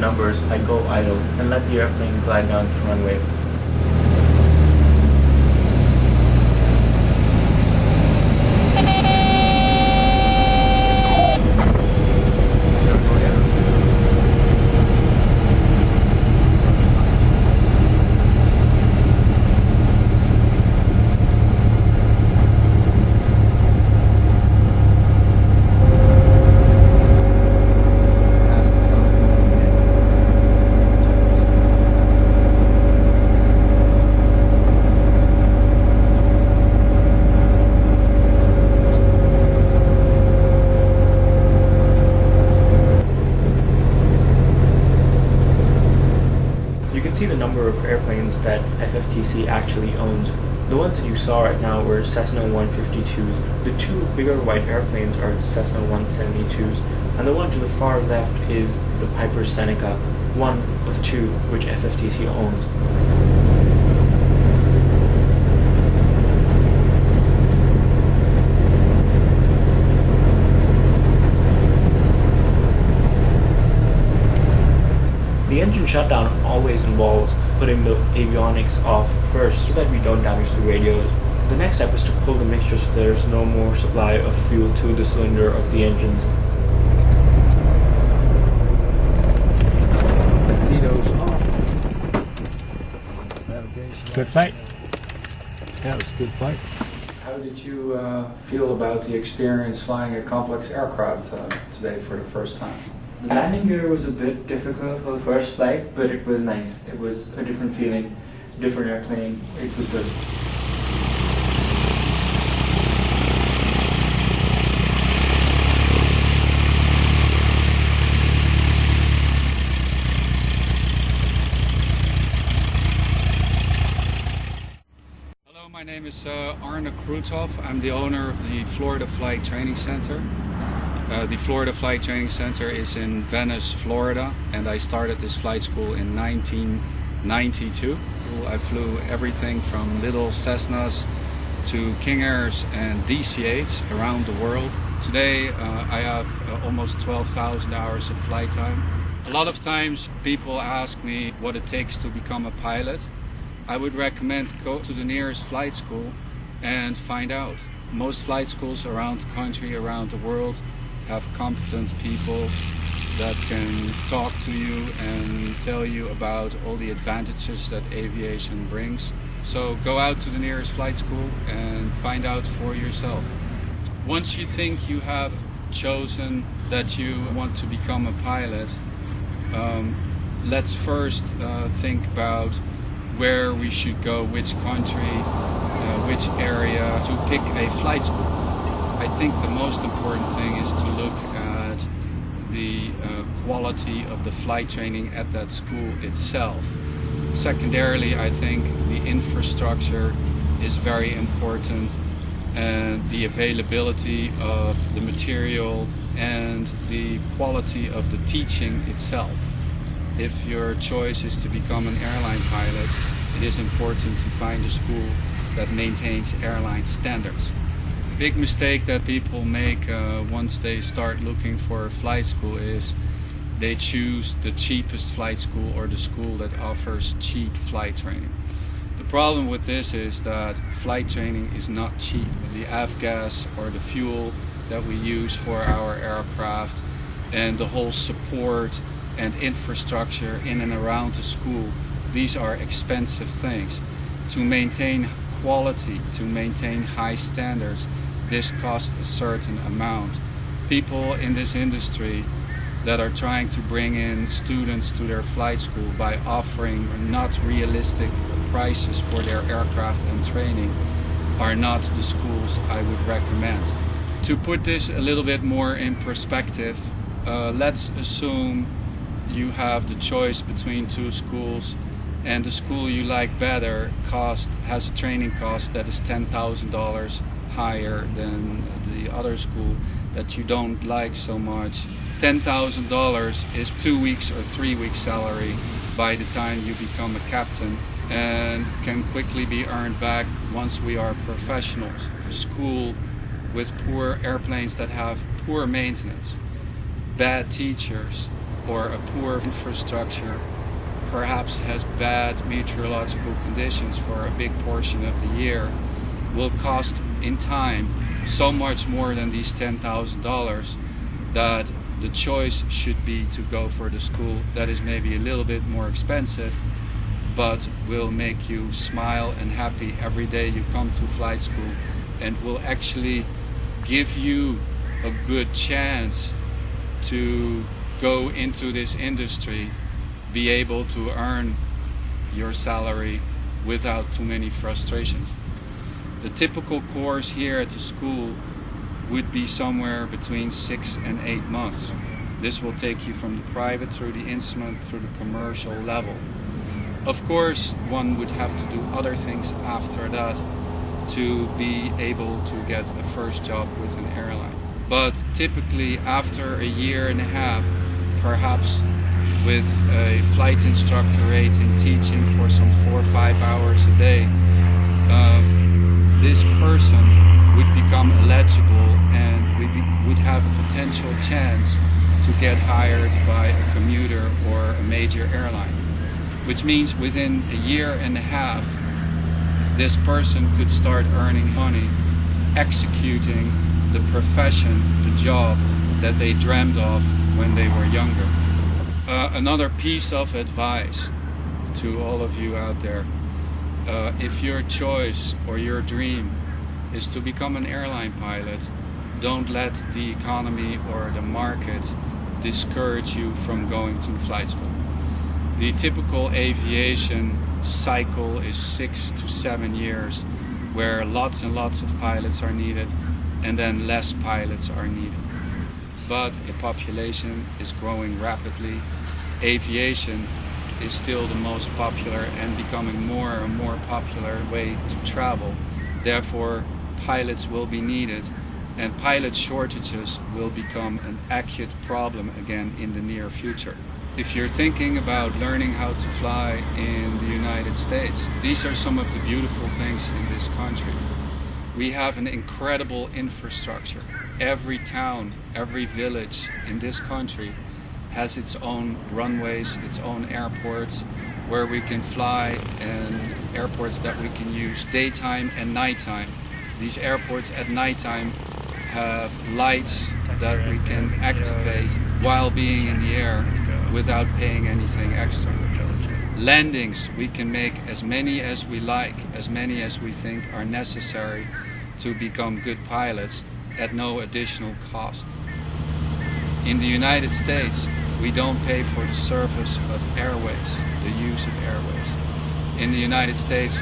numbers, I go idle and let the airplane glide down the runway. You can see the number of airplanes that FFTC actually owns. The ones that you saw right now were Cessna 152s. The two bigger white airplanes are the Cessna 172s, and the one to the far left is the Piper Seneca, one of two which FFTC owns. The engine shutdown always involves putting the avionics off first so that we don't damage the radios. The next step is to pull the mixture so there's no more supply of fuel to the cylinder of the engines. Good flight. Yeah, it was a good flight. How did you feel about the experience flying a complex aircraft today for the first time? The landing gear was a bit difficult for the first flight, but it was nice. It was a different feeling, different airplane. It was good. Hello, my name is Arne Kruithof. I'm the owner of the Florida Flight Training Center. The Florida Flight Training Center is in Venice, Florida, and I started this flight school in 1992. I flew everything from little Cessnas to King Airs and DC-8s around the world. Today I have almost 12,000 hours of flight time. A lot of times people ask me what it takes to become a pilot. I would recommend go to the nearest flight school and find out. Most flight schools around the country, around the world, have competent people that can talk to you and tell you about all the advantages that aviation brings. So go out to the nearest flight school and find out for yourself. Once you think you have chosen that you want to become a pilot, let's first think about where we should go, which country, which area to pick a flight school. I think the most important thing is to look at the quality of the flight training at that school itself. Secondarily, I think the infrastructure is very important, and the availability of the material and the quality of the teaching itself. If your choice is to become an airline pilot, it is important to find a school that maintains airline standards. Big mistake that people make once they start looking for a flight school is they choose the cheapest flight school or the school that offers cheap flight training. The problem with this is that flight training is not cheap. The avgas or the fuel that we use for our aircraft and the whole support and infrastructure in and around the school, these are expensive things. To maintain quality, to maintain high standards, this costs a certain amount. People in this industry that are trying to bring in students to their flight school by offering not realistic prices for their aircraft and training are not the schools I would recommend. To put this a little bit more in perspective, let's assume you have the choice between two schools, and the school you like better has a training cost that is $10,000 higher than the other school that you don't like so much. $10,000 is 2 weeks or 3 weeks salary by the time you become a captain, and can quickly be earned back once we are professionals. A school with poor airplanes that have poor maintenance, bad teachers, or a poor infrastructure, perhaps has bad meteorological conditions for a big portion of the year, will cost in time so much more than these $10,000 that the choice should be to go for the school that is maybe a little bit more expensive, but will make you smile and happy every day you come to flight school, and will actually give you a good chance to go into this industry, be able to earn your salary without too many frustrations. The typical course here at the school would be somewhere between 6 and 8 months. This will take you from the private through the instrument through the commercial level. Of course, one would have to do other things after that to be able to get a first job with an airline. But typically after a year and a half, perhaps with a flight instructor rate in teaching for some 4 or 5 hours a day, this person would become eligible and would have a potential chance to get hired by a commuter or a major airline. Which means within a year and a half, this person could start earning money, executing the profession, the job that they dreamed of when they were younger. Another piece of advice to all of you out there, if your choice or your dream is to become an airline pilot, don't let the economy or the market discourage you from going to flight school. The typical aviation cycle is 6 to 7 years, where lots and lots of pilots are needed and then less pilots are needed. But the population is growing rapidly. Aviation is still the most popular and becoming more and more popular way to travel. Therefore, pilots will be needed, and pilot shortages will become an acute problem again in the near future. If you're thinking about learning how to fly in the United States, these are some of the beautiful things in this country. We have an incredible infrastructure. Every town, every village in this country has its own runways, its own airports where we can fly, and airports that we can use daytime and nighttime. These airports at nighttime have lights that we can activate while being in the air without paying anything extra. Landings, we can make as many as we like, as many as we think are necessary to become good pilots at no additional cost. In the United States, we don't pay for the service of airways, the use of airways. In the United States,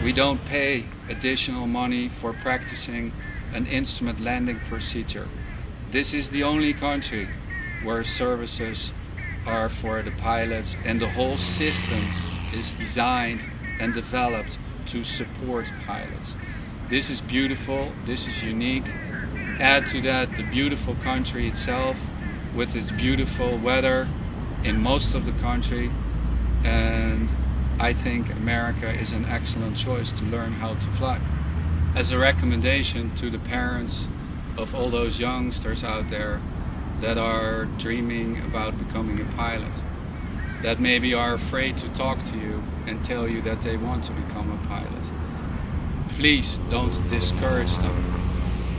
we don't pay additional money for practicing an instrument landing procedure. This is the only country where services are for the pilots, and the whole system is designed and developed to support pilots. This is beautiful, this is unique. Add to that the beautiful country itself with its beautiful weather in most of the country, and I think America is an excellent choice to learn how to fly. As a recommendation to the parents of all those youngsters out there that are dreaming about becoming a pilot, that maybe are afraid to talk to you and tell you that they want to become a pilot, please don't discourage them.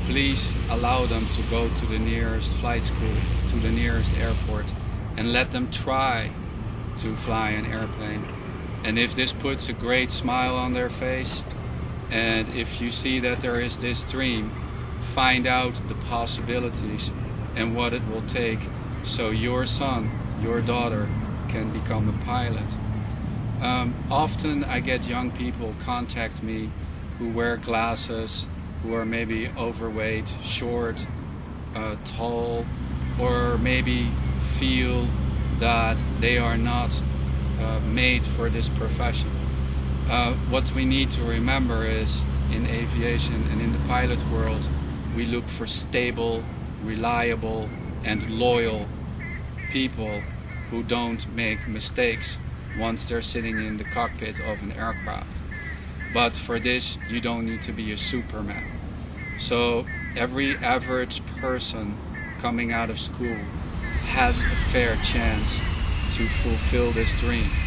Please allow them to go to the nearest flight school, to the nearest airport, and let them try to fly an airplane. And if this puts a great smile on their face, and if you see that there is this dream, find out the possibilities and what it will take so your son, your daughter can become a pilot. Often I get young people contact me who wear glasses, who are maybe overweight, short, tall, or maybe feel that they are not made for this profession. What we need to remember is, in aviation and in the pilot world, we look for stable, reliable, and loyal people who don't make mistakes once they're sitting in the cockpit of an aircraft. But for this, you don't need to be a Superman. So every average person coming out of school has a fair chance to fulfill this dream.